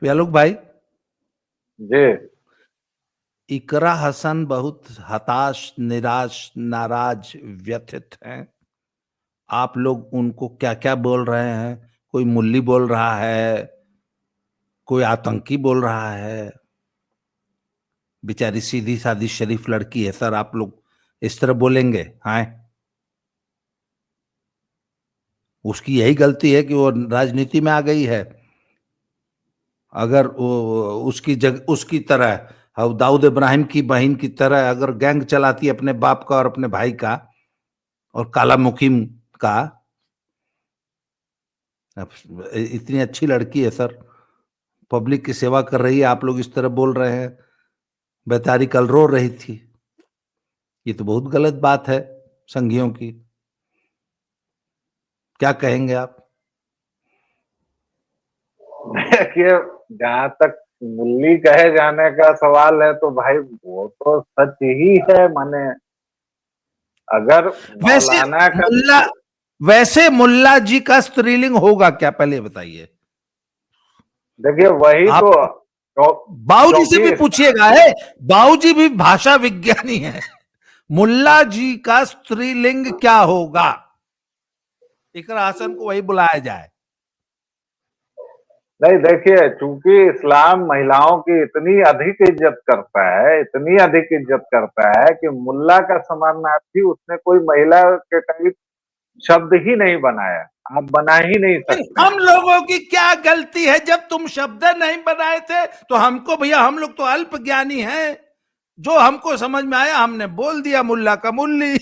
व्यालोक भाई, जी। इकरा हसन बहुत हताश, निराश, नाराज, व्यथित हैं। आप लोग उनको क्या क्या बोल रहे हैं? कोई मुल्ली बोल रहा है, कोई आतंकी बोल रहा है। बेचारी सीधी सादी शरीफ लड़की है सर, आप लोग इस तरह बोलेंगे? हाँ, उसकी यही गलती है कि वो राजनीति में आ गई है। अगर वो उसकी तरह, और दाऊद इब्राहिम की बहन की तरह अगर गैंग चलाती अपने बाप का और अपने भाई का और काला मुखीम का। अब इतनी अच्छी लड़की है सर, पब्लिक की सेवा कर रही है, आप लोग इस तरह बोल रहे हैं। बेचारी कल रो रही थी। ये तो बहुत गलत बात है संघियों की। क्या कहेंगे आप? देखिए, जहां तक मुल्ली कहे जाने का सवाल है तो भाई वो तो सच ही है। माने अगर वैसे मौलाना का मुल्ला वैसे मुल्ला जी का स्त्रीलिंग होगा क्या, पहले बताइए। देखिए वही आप तो बाबूजी से क्योंकि भी पूछिएगा है, बाबूजी भी भाषा विज्ञानी है। मुल्ला जी का स्त्रीलिंग क्या होगा? इकरा हसन को वही बुलाया जाए। नहीं, देखिए चूंकि इस्लाम महिलाओं की इतनी अधिक इज्जत करता है, इतनी अधिक इज्जत करता है कि मुल्ला का समानार्थी उसने कोई महिला के टाइप शब्द ही नहीं बनाया। आप बना ही नहीं सकते हम हैं। लोगों की क्या गलती है? जब तुम शब्द नहीं बनाए थे तो हमको, भैया हम लोग तो अल्प ज्ञानी हैं, जो हमको समझ में आया हमने बोल दिया, मुल्ला का मुल्ली।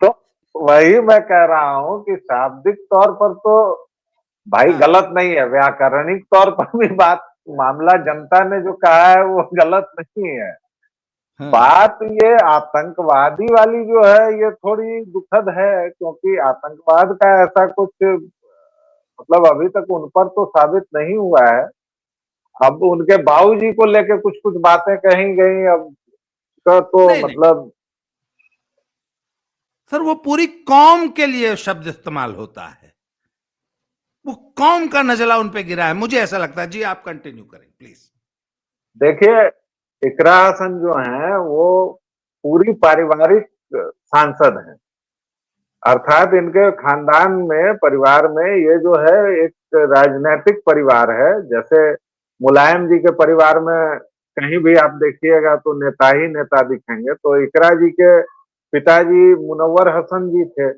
तो वही मैं कह रहा हूं कि शाब्दिक तौर पर तो भाई हाँ, गलत नहीं है, व्याकरणिक तौर पर भी बात, मामला जनता ने जो कहा है वो गलत नहीं है। हाँ। बात ये आतंकवादी वाली जो है ये थोड़ी दुखद है, क्योंकि आतंकवाद का ऐसा कुछ मतलब अभी तक उन पर तो साबित नहीं हुआ है। अब उनके बाबूजी को लेके कुछ कुछ बातें कही गई, अब का तो नहीं नहीं मतलब सर, वो पूरी कौम के लिए शब्द इस्तेमाल होता है। वो कौम का नजला उन पे गिरा है, मुझे ऐसा लगता है। जी आप कंटिन्यू करें प्लीज। देखिए, इकरा हसन जो है वो पूरी पारिवारिक सांसद हैं। अर्थात इनके खानदान में, परिवार में ये जो है एक राजनीतिक परिवार है। जैसे मुलायम जी के परिवार में कहीं भी आप देखिएगा तो नेता ही नेता दिखेंगे, तो इकरा जी के पिताजी मुनव्वर हसन जी थे।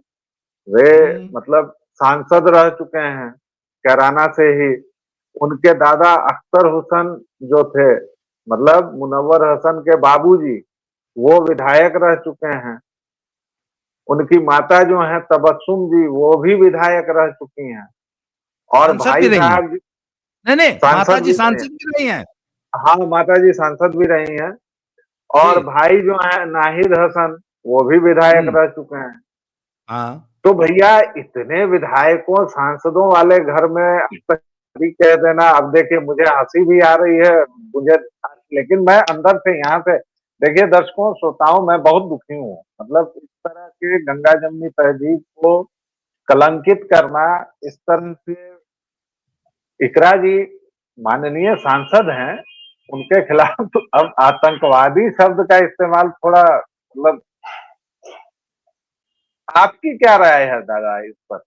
वे हम्म। मतलब सांसद रह चुके हैं कैराना से ही। उनके दादा अख्तर हुसैन जो थे, मतलब मुनव्वर हसन के बाबूजी, वो विधायक रह चुके हैं। उनकी माता जो है तबस्सुम जी, वो भी विधायक रह चुकी हैं। और सांसद भी भाई रही हैं? साहब नहीं नहीं, माता सांसद जी भी रहे हैं। सांसद भी रही हैं। हाँ, माता जी सांसद भी रही हैं। जी। और भाई जो है नाहिद हसन, वो भी विधायक हम्म। रह चुके हैं। हाँ। तो भैया इतने विधायकों सांसदों वाले घर में अभी कह देना, अब देखिए मुझे हंसी भी आ रही है मुझे, लेकिन मैं अंदर से यहाँ से, देखिए दर्शकों श्रोताओं, मैं बहुत दुखी हूँ। मतलब इस तरह के गंगा जमनी तहजीब को कलंकित करना, इस तरह से इकरा जी माननीय सांसद हैं, उनके खिलाफ तो अब आतंकवादी शब्द का इस्तेमाल थोड़ा मतलब, आपकी क्या राय है दादा इस पर?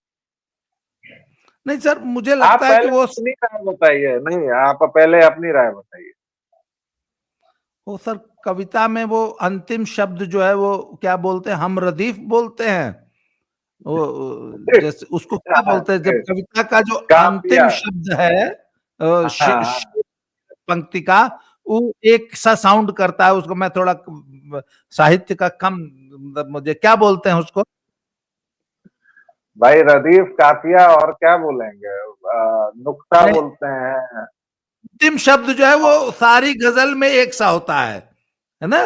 नहीं सर, मुझे आप लगता है कि पहले वो अपनी राय बताइए। नहीं, आप पहले अपनी राय बताइए। सर, कविता में वो अंतिम शब्द जो है वो क्या बोलते हैं, हम रदीफ बोलते हैं। वो जैसे उसको क्या बोलते हैं, जब कविता का जो काफिया। अंतिम शब्द है हाँ, पंक्ति का, वो एक सा साउंड करता है। उसको मैं थोड़ा साहित्य का कम, मतलब मुझे क्या बोलते हैं उसको? भाई रदीफ, काफिया, और क्या बोलेंगे, नुक्ता नहीं, बोलते हैं। अंतिम शब्द जो है वो सारी गजल में एक सा होता है ना?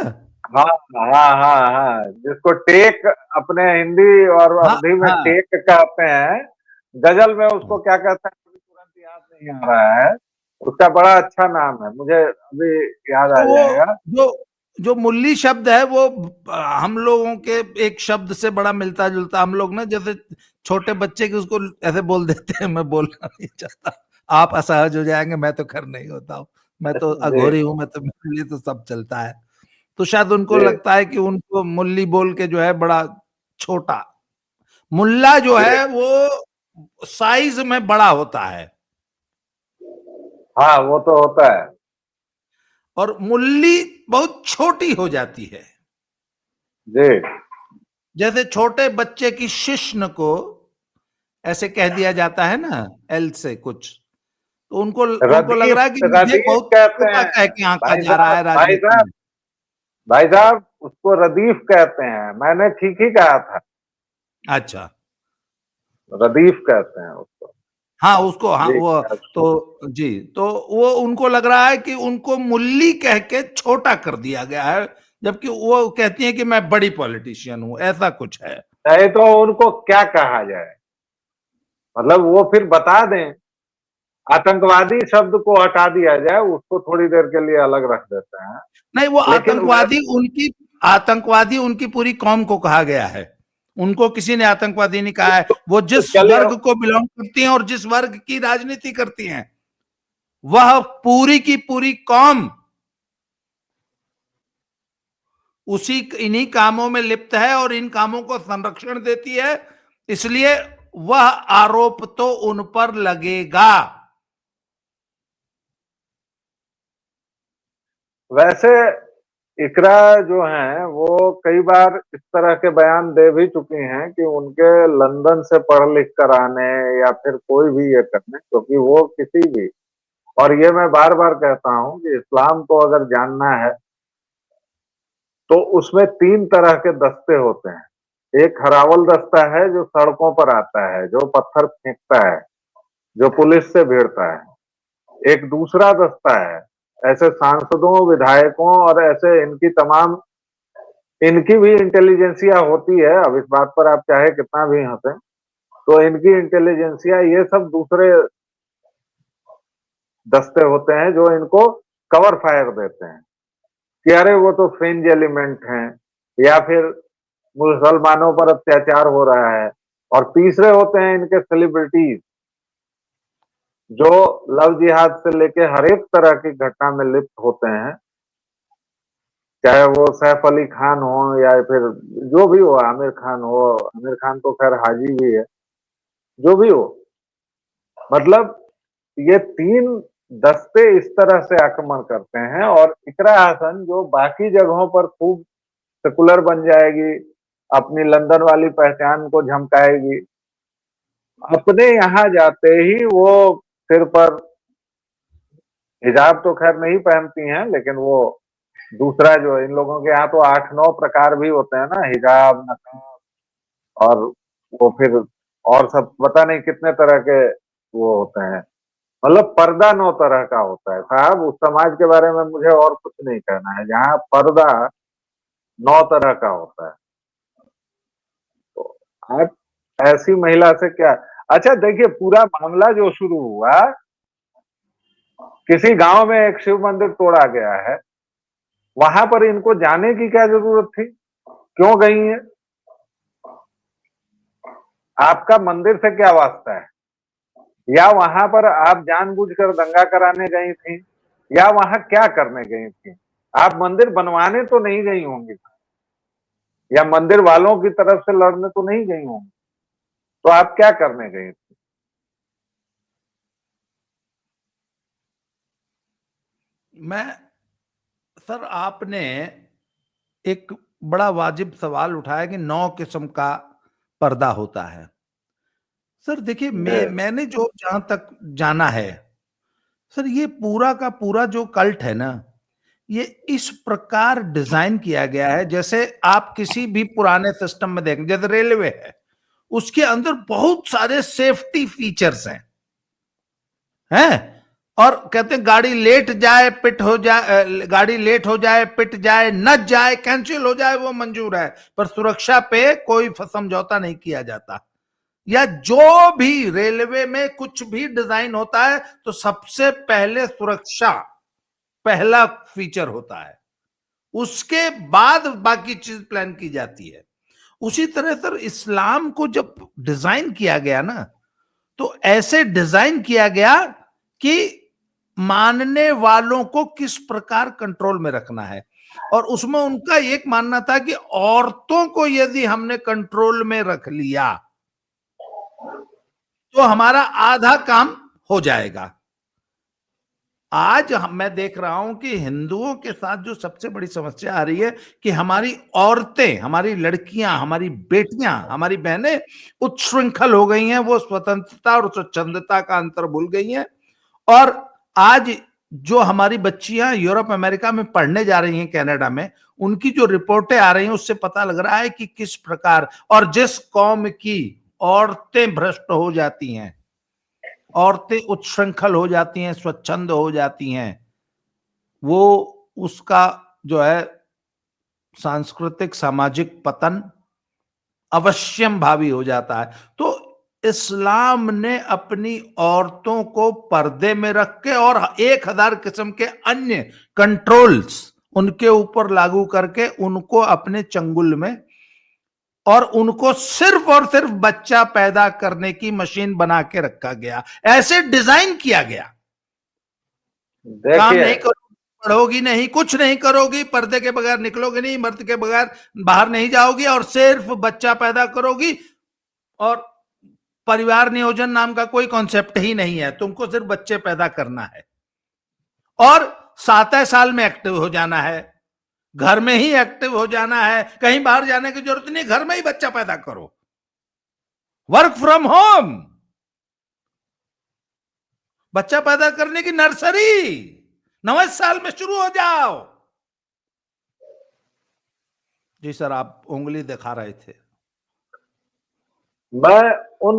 हाँ हाँ हाँ हाँ, जिसको टेक अपने हिंदी और हाँ अवधी में हाँ। टेक कहते हैं, गजल में उसको क्या कहते हैं अभी तुरंत याद नहीं आ रहा है। उसका बड़ा अच्छा नाम है, मुझे अभी याद तो आ वो जाएगा। जो जो मुल्ली शब्द है वो हम लोगों के एक शब्द से बड़ा मिलता जुलता। हम लोग ना जैसे छोटे बच्चे के उसको ऐसे बोल देते हैं, मैं बोलना नहीं चाहता। आप असहज हो जाएंगे, मैं तो खैर नहीं होता हूँ, मैं तो जी अघोरी हूं, मैं तो, मेरे लिए तो सब चलता है। तो शायद उनको जी लगता है कि उनको मुल्ली बोल के जो है बड़ा छोटा, मुल्ला जो जी। है वो साइज में बड़ा होता है हाँ, वो तो होता है। और मुल्ली बहुत छोटी हो जाती है। जी। जैसे छोटे बच्चे की शिश्न को ऐसे कह दिया जाता है ना, एल से कुछ, तो उनको उनको लग रदीफ रहा है कि मुझे रदीफ बहुत कहते छोटा कह हैं। के आंका भाई जा रहा साहब, है भाई राजनीति साहब, में। भाई साहब, उसको रदीफ कहते हैं, मैंने ठीक ही कहा था। अच्छा, रदीफ कहते हैं उसको। हाँ उसको, हाँ जी। वो, तो जी, तो वो उनको लग रहा है कि उनको मुल्ली कह के छोटा कर दिया गया है, जबकि वो कहती है कि मैं बड़ी पॉलिटिशियन हूं, ऐसा कुछ है। नहीं तो उनको क्या कहा जाए, मतलब वो फिर बता दें। आतंकवादी शब्द को हटा दिया जाए, उसको थोड़ी देर के लिए अलग रख देते हैं। नहीं, वो लेकिन आतंकवादी उनकी पूरी कौम को कहा गया है, उनको किसी ने आतंकवादी नहीं कहा है। वो तो जिस चलिए। वर्ग को बिलोंग करती हैं और जिस वर्ग की राजनीति करती हैं, वह पूरी की पूरी कौम उसी इन्हीं कामों में लिप्त है और इन कामों को संरक्षण देती है, इसलिए वह आरोप तो उन पर लगेगा। वैसे इकरा जो हैं वो कई बार इस तरह के बयान दे भी चुकी हैं कि उनके लंदन से पढ़ लिख कर आने या फिर कोई भी ये करने, क्योंकि वो किसी भी, और ये मैं बार बार कहता हूं कि इस्लाम को अगर जानना है तो उसमें तीन तरह के दस्ते होते हैं। एक हरावल दस्ता है जो सड़कों पर आता है, जो पत्थर फेंकता है, जो पुलिस से भिड़ता है। एक दूसरा दस्ता है ऐसे सांसदों, विधायकों और ऐसे इनकी तमाम, इनकी भी इंटेलिजेंसिया होती है। अब इस बात पर आप चाहे कितना भी हंसें, तो इनकी इंटेलिजेंसिया ये सब दूसरे दस्ते होते हैं जो इनको कवर फायर देते हैं कि अरे वो तो फ्रिंज एलिमेंट हैं, या फिर मुसलमानों पर अत्याचार हो रहा है। और तीसरे होते हैं इनके सेलिब्रिटीज, जो लव जिहाद से लेके हर एक तरह की घटना में लिप्त होते हैं, चाहे वो सैफ अली खान हो या फिर जो भी हो, आमिर खान हो। आमिर खान तो खैर हाजी भी है, जो भी हो। मतलब ये तीन दस्ते इस तरह से आक्रमण करते हैं, और इकरा हसन जो बाकी जगहों पर खूब सेकुलर बन जाएगी, अपनी लंदन वाली पहचान को झमकाएगी, अपने यहाँ जाते ही वो सिर पर हिजाब तो खैर नहीं पहनती हैं, लेकिन वो दूसरा जो इन लोगों के यहाँ तो 8-9 प्रकार भी होते हैं ना, हिजाब, नकाब, और वो फिर और सब पता नहीं कितने तरह के वो होते हैं। मतलब पर्दा 9 तरह का होता है साहब। उस समाज के बारे में मुझे और कुछ नहीं कहना है जहाँ पर्दा 9 तरह का होता है। तो आप ऐसी महिला से क्या। अच्छा देखिए, पूरा मामला जो शुरू हुआ, किसी गांव में एक शिव मंदिर तोड़ा गया है, वहां पर इनको जाने की क्या जरूरत थी, क्यों गई है? आपका मंदिर से क्या वास्ता है? या वहां पर आप जानबूझकर दंगा कराने गई थी, या वहां क्या करने गई थी? आप मंदिर बनवाने तो नहीं गई होंगी, या मंदिर वालों की तरफ से लड़ने तो नहीं गई होंगी, तो आप क्या करने गई थी? मैं, सर आपने एक बड़ा वाजिब सवाल उठाया कि 9 किस्म का पर्दा होता है। सर देखिए, मैंने जो जहां तक जाना है, सर ये पूरा का पूरा जो कल्ट है ना, ये इस प्रकार डिजाइन किया गया है, जैसे आप किसी भी पुराने सिस्टम में देखें, जैसे रेलवे है, उसके अंदर बहुत सारे सेफ्टी फीचर्स हैं। और कहते हैं गाड़ी लेट जाए, पिट हो जाए, गाड़ी लेट हो जाए, पिट जाए, न जाए, कैंसिल हो जाए, वो मंजूर है, पर सुरक्षा पे कोई समझौता नहीं किया जाता। या जो भी रेलवे में कुछ भी डिजाइन होता है तो सबसे पहले सुरक्षा पहला फीचर होता है, उसके बाद बाकी चीज प्लान की जाती है। उसी तरह सर इस्लाम को जब डिजाइन किया गया ना, तो ऐसे डिजाइन किया गया कि मानने वालों को किस प्रकार कंट्रोल में रखना है। और उसमें उनका एक मानना था कि औरतों को यदि हमने कंट्रोल में रख लिया तो हमारा आधा काम हो जाएगा। आज मैं देख रहा हूं कि हिंदुओं के साथ जो सबसे बड़ी समस्या आ रही है कि हमारी औरतें, हमारी लड़कियां, हमारी बेटियां, हमारी बहनें उच्छृंखल हो गई हैं। वो स्वतंत्रता और स्वच्छंदता का अंतर भूल गई हैं। और आज जो हमारी बच्चियां यूरोप अमेरिका में पढ़ने जा रही हैं, कनाडा में, उनकी जो रिपोर्टें आ रही हैं उससे पता लग रहा है कि किस प्रकार और जिस कौम की औरतें भ्रष्ट हो जाती हैं, औरतें उच्छृंखल हो जाती हैं, स्वच्छंद हो जाती हैं, वो उसका जो है सांस्कृतिक सामाजिक पतन अवश्यम भावी हो जाता है। तो इस्लाम ने अपनी औरतों को पर्दे में रख के और 1000 किस्म के अन्य कंट्रोल्स उनके ऊपर लागू करके उनको अपने चंगुल में और उनको सिर्फ और सिर्फ बच्चा पैदा करने की मशीन बना के रखा गया, ऐसे डिजाइन किया गया। काम देखिए नहीं करोगी, पढ़ोगी नहीं, कुछ नहीं करोगी, पर्दे के बगैर निकलोगे नहीं, मर्द के बगैर बाहर नहीं जाओगी और सिर्फ बच्चा पैदा करोगी। और परिवार नियोजन नाम का कोई कॉन्सेप्ट ही नहीं है, तुमको सिर्फ बच्चे पैदा करना है और 7 साल में एक्टिव हो जाना है, घर में ही एक्टिव हो जाना है, कहीं बाहर जाने की जरूरत नहीं, घर में ही बच्चा पैदा करो, वर्क फ्रॉम होम, बच्चा पैदा करने की नर्सरी 9 साल में शुरू हो जाओ। जी सर, आप उंगली दिखा रहे थे। मैं उन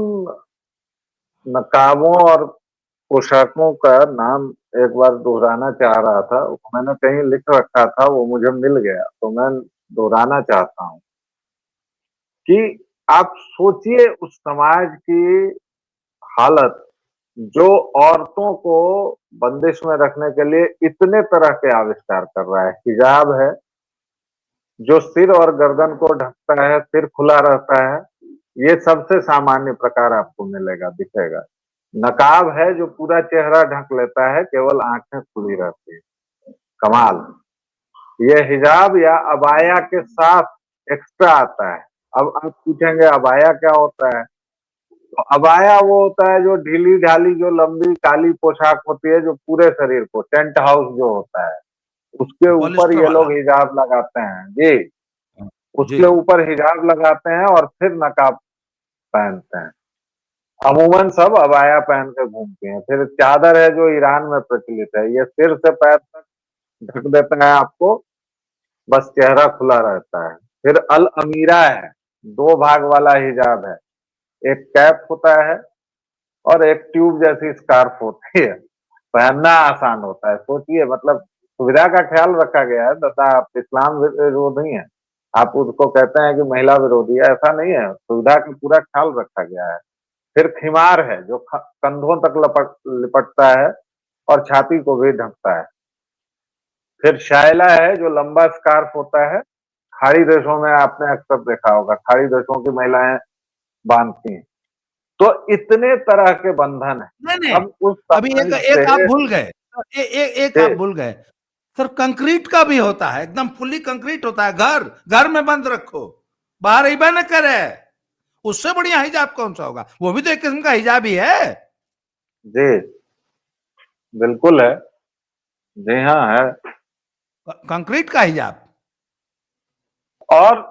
नकाबों और पोशाकों का नाम एक बार दोहराना चाह रहा था, मैंने कहीं लिख रखा था, वो मुझे मिल गया तो मैं दोहराना चाहता हूँ कि आप सोचिए उस समाज की हालत जो औरतों को बंदिश में रखने के लिए इतने तरह के आविष्कार कर रहा है। हिजाब है जो सिर और गर्दन को ढकता है, सिर खुला रहता है, ये सबसे सामान्य प्रकार आपको मिलेगा, दिखेगा। नकाब है जो पूरा चेहरा ढक लेता है, केवल आंखें खुली रहती है। कमाल। ये हिजाब या अबाया के साथ एक्स्ट्रा आता है। अब आप पूछेंगे अबाया क्या होता है? तो अबाया वो होता है जो ढीली ढाली जो लंबी काली पोशाक होती है जो पूरे शरीर को, टेंट हाउस जो होता है उसके ऊपर पॉलिस्टर ये वाला। लोग हिजाब लगाते हैं जी। जी। उसके ऊपर हिजाब लगाते हैं और फिर नकाब पहनते हैं। अमूमन सब अबाया पहन के घूमते हैं। फिर चादर है जो ईरान में प्रचलित है, ये सिर से पैर तक ढक देता है आपको, बस चेहरा खुला रहता है। फिर अल अमीरा है, 2 भाग वाला हिजाब है, एक कैप होता है और एक ट्यूब जैसी स्कार्फ होती है। पहनना आसान होता है। सोचिए, मतलब सुविधा का ख्याल रखा गया है। दादा आप इस्लाम विरोधी हैं, आप उसको कहते हैं कि महिला विरोधी है, ऐसा नहीं है। सुविधा का पूरा ख्याल रखा गया है। फिर खिमार है जो कंधों तक लिपटता है और छाती को भी ढकता है। फिर शायला है जो लंबा स्कार्फ होता है, खाड़ी देशों में आपने अक्सर देखा होगा, खाड़ी देशों की महिलाएं बांधती हैं। तो इतने तरह के बंधन है। नहीं नहीं, अब उस अभी एक समाज एक आप से भूल गए। एक आप भूल गए सर, कंक्रीट का भी होता है, एकदम फुल्ली कंक्रीट होता है। घर घर में बंद रखो, बाहर ही बंद करे, उससे बढ़िया हिजाब कौन सा होगा? वो भी तो एक किस्म का हिजाब ही है। जी बिल्कुल है। जी हाँ है। कंक्रीट का हिजाब। और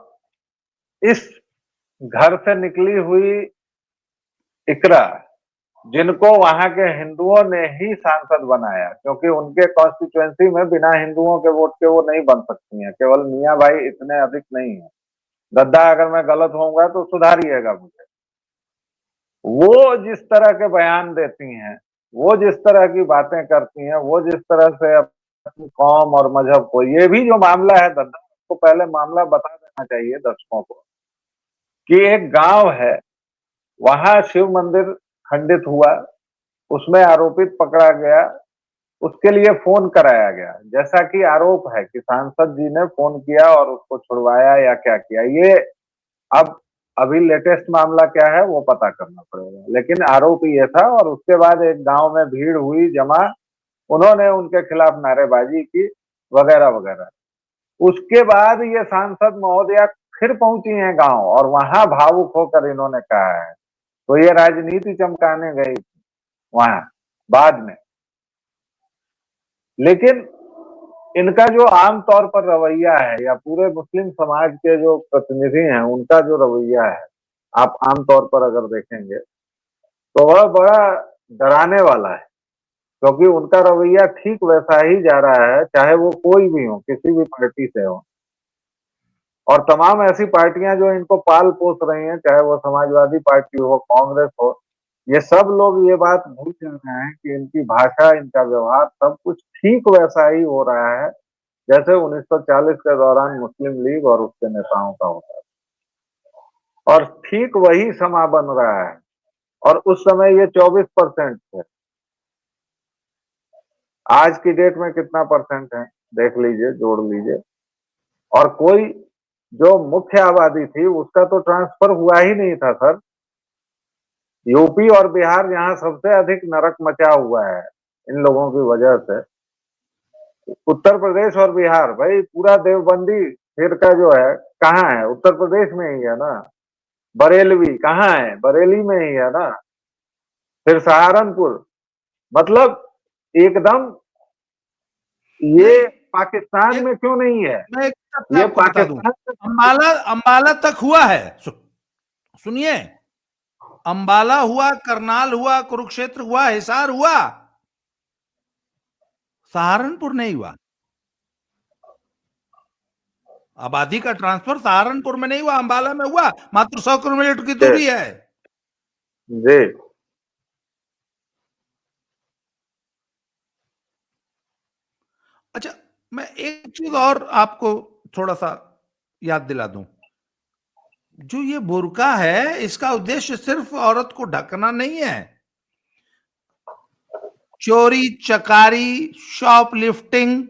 इस घर से निकली हुई इकरा, जिनको वहां के हिंदुओं ने ही सांसद बनाया, क्योंकि उनके कॉन्स्टिट्यूएंसी में बिना हिंदुओं के वोट के वो नहीं बन सकती हैं। केवल मियाँ भाई इतने अधिक नहीं है। गद्दा, अगर मैं गलत होऊंगा तो सुधारिएगा मुझे। वो जिस तरह के बयान देती हैं, वो जिस तरह की बातें करती हैं, वो जिस तरह से अपनी कौम और मजहब को, ये भी जो मामला है दद्दा को पहले मामला बता देना चाहिए दर्शकों को कि एक गांव है, वहां शिव मंदिर खंडित हुआ, उसमें आरोपित पकड़ा गया, उसके लिए फोन कराया गया, जैसा कि आरोप है कि सांसद जी ने फोन किया और उसको छुड़वाया या क्या किया। ये अब अभी लेटेस्ट मामला क्या है वो पता करना पड़ेगा, लेकिन आरोप ये था। और उसके बाद एक गांव में भीड़ हुई जमा, उन्होंने उनके खिलाफ नारेबाजी की वगैरह वगैरह। उसके बाद ये सांसद महोदया फिर पहुंची हैं गांव, और वहां भावुक होकर इन्होंने कहा है। तो ये राजनीति चमकाने गई वहां बाद में। लेकिन इनका जो आम तौर पर रवैया है, या पूरे मुस्लिम समाज के जो प्रतिनिधि हैं उनका जो रवैया है, आप आम तौर पर अगर देखेंगे तो वह बड़ा डराने वाला है। क्योंकि उनका रवैया ठीक वैसा ही जा रहा है, चाहे वो कोई भी हो, किसी भी पार्टी से हो। और तमाम ऐसी पार्टियां जो इनको पाल पोस रही हैं, चाहे वो समाजवादी पार्टी हो, कांग्रेस हो, ये सब लोग ये बात भूल जा रहे हैं कि इनकी भाषा, इनका व्यवहार, सब कुछ ठीक वैसा ही हो रहा है जैसे 1940 के दौरान मुस्लिम लीग और उसके नेताओं का होता है। और ठीक वही समा बन रहा है। और उस समय ये 24% थे। आज की डेट में कितना परसेंट है देख लीजिए, जोड़ लीजिए। और कोई जो मुख्य आबादी थी उसका तो ट्रांसफर हुआ ही नहीं था सर। यूपी और बिहार जहां सबसे अधिक नरक मचा हुआ है इन लोगों की वजह से, उत्तर प्रदेश और बिहार, भाई पूरा देवबंदी फिरका जो है कहाँ है? उत्तर प्रदेश में ही है ना। बरेलवी कहाँ है? बरेली में ही है ना। फिर सहारनपुर, मतलब एकदम ये नहीं, पाकिस्तान एक में क्यों नहीं है? मैं एक बात ये आपको बता दूं, पाकिस्तान में। अंबाला अंबाला तक हुआ है। सुनिए, अंबाला हुआ, करनाल हुआ, कुरुक्षेत्र हुआ, हिसार हुआ, सहारनपुर नहीं हुआ। आबादी का ट्रांसफर सहारनपुर में नहीं हुआ, अंबाला में हुआ। मात्र 100 किलोमीटर की जी दूरी है। जी अच्छा, मैं एक चीज और आपको थोड़ा सा याद दिला दूं। जो ये बुर्का है, इसका उद्देश्य सिर्फ औरत को ढकना नहीं है। चोरी चकारी, शॉपलिफ्टिंग,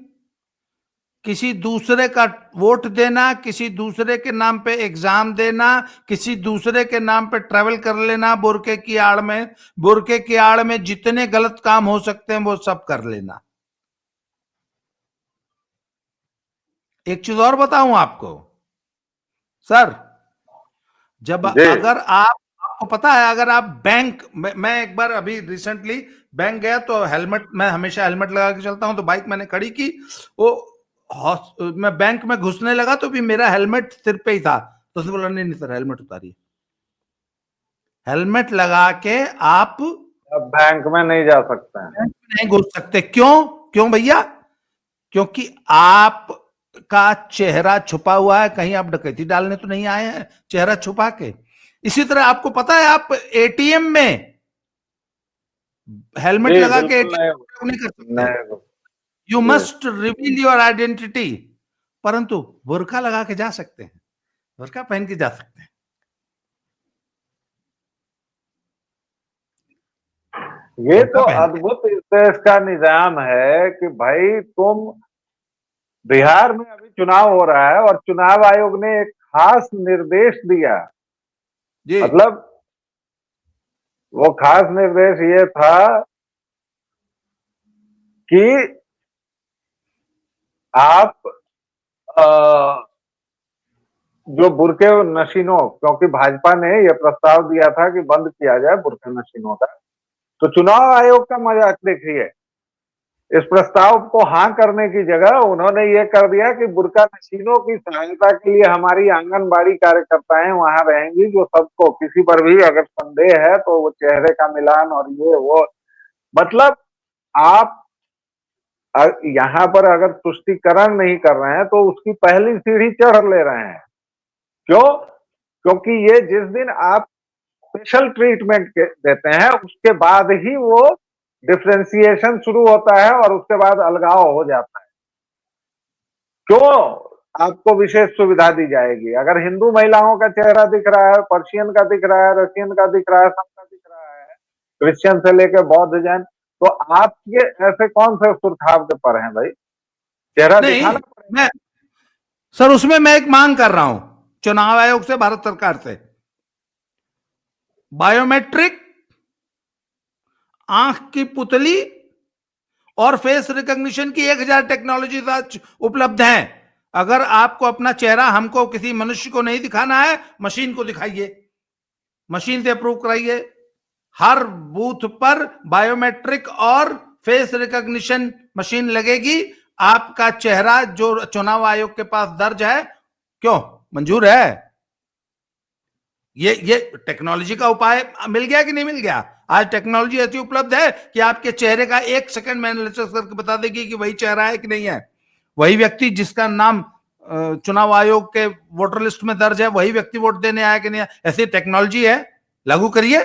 किसी दूसरे का वोट देना, किसी दूसरे के नाम पे एग्जाम देना, किसी दूसरे के नाम पे ट्रेवल कर लेना बुर्के की आड़ में, बुर्के की आड़ में जितने गलत काम हो सकते हैं वो सब कर लेना। एक चीज और बताऊं आपको सर, जब जी अगर आपको पता है, अगर आप बैंक मैं एक बार अभी रिसेंटली बैंक गया तो हेलमेट, मैं हमेशा हेलमेट लगा के चलता हूं, तो बाइक मैंने खड़ी की, वो मैं बैंक में घुसने लगा तो भी मेरा हेलमेट सिर पे ही था। तो उसने बोला नहीं नहीं सर, हेलमेट उतारिए। हेलमेट लगा के आप अब बैंक में नहीं जा सकते हैं। बैंक में नहीं घुस सकते। क्यों? क्यों भैया? क्योंकि आप का चेहरा छुपा हुआ है। कहीं आप डकैती डालने तो नहीं आए हैं चेहरा छुपा के। इसी तरह आपको पता है, आप एटीएम में हेलमेट जी लगा के बिल्कुल नहीं, एटीएम नहीं कर सकते। नहीं। यू जी मस्ट रिवील योर आइडेंटिटी। परंतु बुर्का लगा के जा सकते हैं, बुर्का पहन के जा सकते हैं। ये बुर्का तो पहन के। अद्भुत इस देश का निजाम है कि भाई तुम, बिहार में अभी चुनाव हो रहा है और चुनाव आयोग ने एक खास निर्देश दिया। जी मतलब वो खास निर्देश ये था कि आप अ, जो बुरके नशीनों, क्योंकि भाजपा ने यह प्रस्ताव दिया था कि बंद किया जाए बुरके नशीनों का, तो चुनाव आयोग का मजाक देखिए। इस प्रस्ताव को हाँ करने की जगह उन्होंने ये कर दिया कि बुरका नशीनों की सहायता के लिए हमारी आंगनबाड़ी कार्यकर्ताएं वहां रहेंगी, जो सबको किसी पर भी अगर संदेह है तो वो चेहरे का मिलान और ये वो, मतलब आप यहाँ पर अगर तुष्टिकरण नहीं कर रहे हैं तो उसकी पहली सीढ़ी चढ़ ले रहे हैं। क्यों? क्योंकि ये जिस दिन आप स्पेशल ट्रीटमेंट देते हैं उसके बाद ही वो डिफ्रेंसिएशन शुरू होता है और उसके बाद अलगाव हो जाता है। क्यों आपको विशेष सुविधा दी जाएगी? अगर हिंदू महिलाओं का चेहरा दिख रहा है, पर्शियन का दिख रहा है, रशियन का दिख रहा है, सबका दिख रहा है, क्रिश्चियन से लेकर बौद्ध जैन, तो आप ये ऐसे कौन से सुरखाव के पर हैं भाई? चेहरा नहीं, दिखाना पड़ेगा। मैं सर उसमें मैं एक मांग कर रहा हूं चुनाव आयोग से, भारत सरकार से। बायोमेट्रिक, आंख की पुतली और फेस रिकॉग्निशन की 1000 टेक्नोलॉजी आज उपलब्ध हैं। अगर आपको अपना चेहरा हमको किसी मनुष्य को नहीं दिखाना है, मशीन को दिखाइए, मशीन से अप्रूव कराइए। हर बूथ पर बायोमेट्रिक और फेस रिकॉग्निशन मशीन लगेगी। आपका चेहरा जो चुनाव आयोग के पास दर्ज है, क्यों मंजूर है? ये टेक्नोलॉजी का उपाय मिल गया कि नहीं मिल गया? आज टेक्नोलॉजी ऐसी उपलब्ध है कि आपके चेहरे का 1 सेकंड में एनालिसिस करके बता देगी कि वही चेहरा है कि नहीं है। वही व्यक्ति जिसका नाम चुनाव आयोग के वोटर लिस्ट में दर्ज है, वही व्यक्ति वोट देने आया कि नहीं आया। ऐसी टेक्नोलॉजी है, लागू करिए।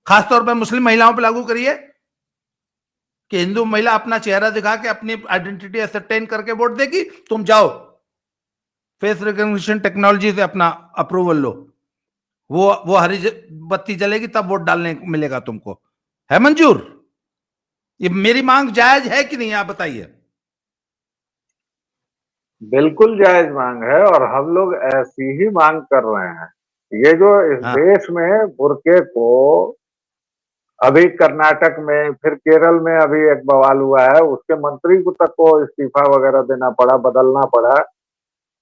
खासतौर पर मुस्लिम महिलाओं पर लागू करिए कि हिंदू महिला अपना चेहरा दिखा के अपनी आइडेंटिटी एसरटेन करके वोट देगी, तुम जाओ फेस रिकॉग्निशन टेक्नोलॉजी से अपना अप्रूवल लो, वो हरी बत्ती जलेगी तब वोट डालने मिलेगा तुमको। है मंजूर? ये मेरी मांग जायज है कि नहीं, आप बताइए। बिल्कुल जायज मांग है और हम लोग ऐसी ही मांग कर रहे हैं। ये जो इस हाँ। देश में बुर्के को अभी कर्नाटक में, फिर केरल में अभी एक बवाल हुआ है, उसके मंत्री को तक को इस्तीफा वगैरह देना पड़ा, बदलना पड़ा।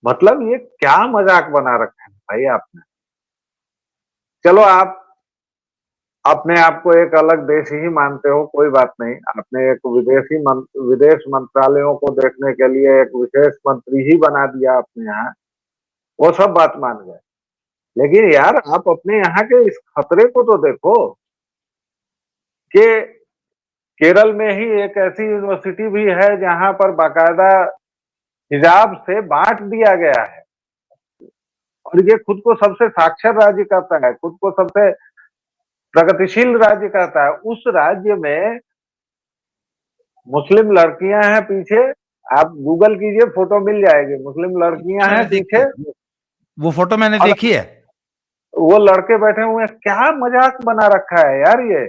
मतलब ये क्या मजाक बना रखा है भाई आपने। चलो आप अपने आप को एक अलग देश ही मानते हो, कोई बात नहीं। आपने एक विदेश मंत्रालयों को देखने के लिए एक विशेष मंत्री ही बना दिया अपने यहाँ, वो सब बात मान गए। लेकिन यार आप अपने यहाँ के इस खतरे को तो देखो कि केरल में ही एक ऐसी यूनिवर्सिटी भी है जहां पर बाकायदा हिजाब से बांट दिया गया है, और ये खुद को सबसे साक्षर राज्य कहता है, खुद को सबसे प्रगतिशील राज्य कहता है। उस राज्य में मुस्लिम लड़कियां हैं पीछे, आप गूगल कीजिए फोटो मिल जाएगी, मुस्लिम लड़कियां हैं मैंने देखी पीछे, है, वो फोटो मैंने और देखी है। वो लड़के बैठे हुए हैं। क्या मजाक बना रखा है यार ये।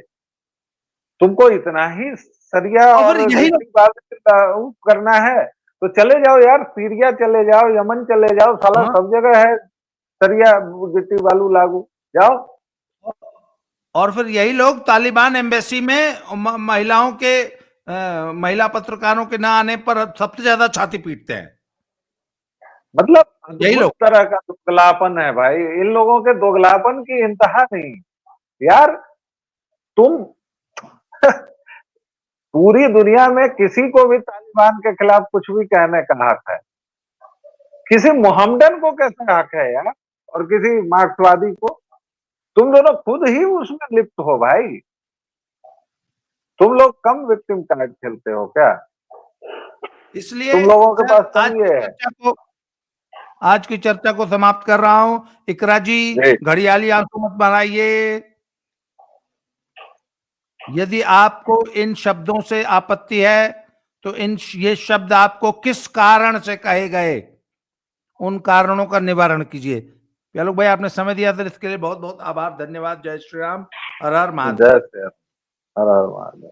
तुमको इतना ही सरिया और और फिर यही लोग, करना है तो चले जाओ यार, सीरिया चले जाओ, यमन चले जाओ, साला हाँ, सब जगह है सरिया गिट्टी बालू लागू, जाओ। और फिर यही लोग तालिबान एम्बेसी में महिलाओं के महिला पत्रकारों के ना आने पर सबसे ज्यादा छाती पीटते हैं, मतलब यही अद्भुत लोग। तरह का दोगलापन है भाई, इन लोगों के दोगलापन की इंतहा नहीं यार। तुम पूरी दुनिया में किसी को भी तालिबान के खिलाफ कुछ भी कहने का हक है, किसी मोहम्मदन को कैसे हक है यार, और किसी मार्क्सवादी को। तुम दोनों खुद ही उसमें लिप्त हो भाई। तुम लोग कम विक्टिम कार्ड खेलते हो क्या? इसलिए तुम लोगों के सर पास कम ये है। आज की चर्चा को समाप्त कर रहा हूं। इकरा जी, जी घड़ियाली आंसू मत बनाइए। यदि आपको इन शब्दों से आपत्ति है तो ये शब्द आपको किस कारण से कहे गए, उन कारणों का निवारण कीजिए। प्यालोक भाई, आपने समय दिया था, इसके लिए बहुत बहुत आभार, धन्यवाद। जय श्री राम, हर हर महादेव। जय श्री राम, हर हर महादेव।